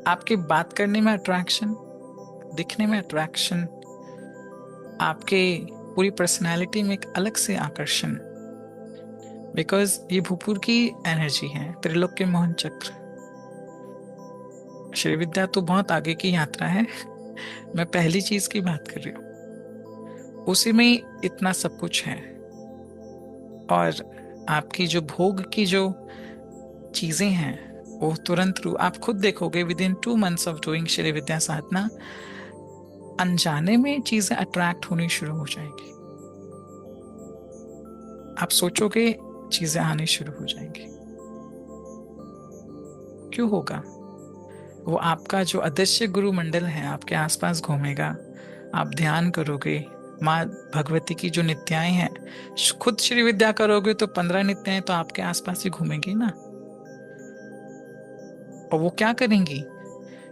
आपके बात करने में अट्रैक्शन, दिखने में अट्रैक्शन, आपके पूरी पर्सनालिटी में एक अलग से आकर्षण। बिकॉज ये भूपुर की एनर्जी है, त्रिलोक के मोहन चक्र। श्री विद्या तो बहुत आगे की यात्रा है। मैं पहली चीज की बात कर रही हूँ, उसी में ही इतना सब कुछ है। और आपकी जो भोग की जो चीजें हैं, वो तुरंत रू आप खुद देखोगे with in 2 months of doing Shri Vidya sadhana, अनजाने में चीजें अट्रैक्ट होनी शुरू हो जाएंगी। आप सोचोगे, चीजें आनी शुरू हो जाएंगी। क्यों होगा? वो आपका जो अदृश्य गुरु मंडल है आपके आसपास घूमेगा। आप ध्यान करोगे, माँ भगवती की जो नित्याएं हैं, खुद श्री विद्या करोगे तो 15 नित्याएं तो आपके आसपास ही घूमेंगी ना। और वो क्या करेंगी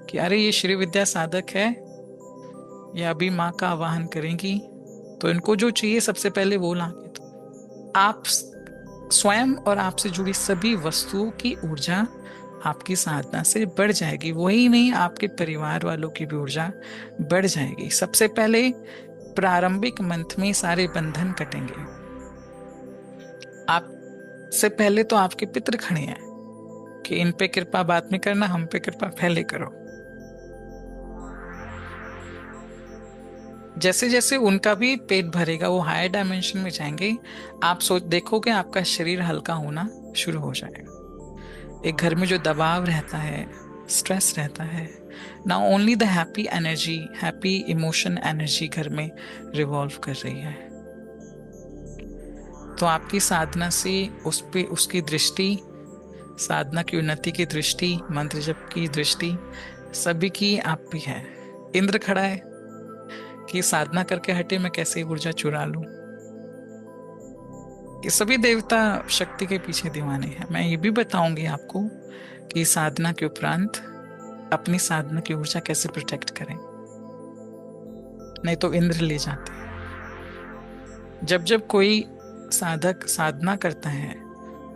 कि अरे ये श्री विद्या साधक है, ये अभी माँ का आवाहन करेंगी, तो इनको जो चाहिए सबसे पहले वो लाएंगे। तो आप स्वयं और आपसे जुड़ी सभी वस्तुओं की ऊर्जा आपकी साधना से बढ़ जाएगी। वही नहीं, आपके परिवार वालों की भी ऊर्जा बढ़ जाएगी। सबसे पहले प्रारंभिक मंथ में सारे बंधन कटेंगे। आपसे पहले तो आपके पितृ खड़े हैं कि इन पे कृपा बाद में करना, हम पे कृपा पहले करो। जैसे जैसे उनका भी पेट भरेगा, वो हायर डायमेंशन में जाएंगे। आप सोच देखोगे आपका शरीर हल्का होना शुरू हो जाएगा। एक घर में जो दबाव रहता है, स्ट्रेस रहता है, ना only the happy energy, happy emotion energy घर में रिवॉल्व कर रही है। तो आपकी साधना से उस पे उसकी दृष्टि, साधना की उन्नति की दृष्टि, मंत्र जप की दृष्टि, सभी की आप भी है। इंद्र खड़ा है कि साधना करके हटे, मैं कैसे ऊर्जा चुरा लूं। ये सभी देवता शक्ति के पीछे दीवाने हैं। मैं ये भी बताऊंगी आपको कि साधना के उपरांत अपनी साधना की ऊर्जा कैसे प्रोटेक्ट करें, नहीं तो इंद्र ले जाते हैं। जब जब कोई साधक साधना करता है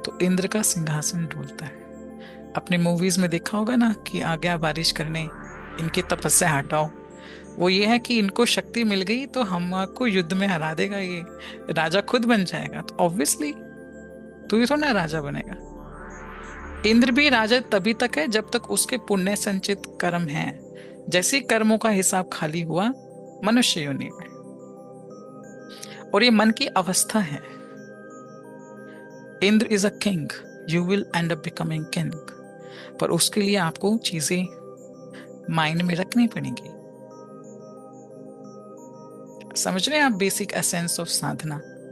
तो इंद्र का सिंहासन डोलता है। अपने मूवीज में देखा होगा ना कि आ गया बारिश करने, इनकी तपस्या हटाओ। वो ये है कि इनको शक्ति मिल गई तो हमको युद्ध में हरा देगा, ये राजा खुद बन जाएगा। तो ऑब्वियसली तू ही थोड़ा ना राजा बनेगा। इंद्र भी राजा तभी तक है जब तक उसके पुण्य संचित कर्म हैं। जैसे ही कर्मों का हिसाब खाली हुआ, मनुष्य योनि में। और ये मन की अवस्था है। Indra is a king, you will and up becoming king. पर उसके लिए आपको चीजें माइंड में रखनी पड़ेंगी। समझ रहे हैं आप बेसिक एसेंस ऑफ साधना?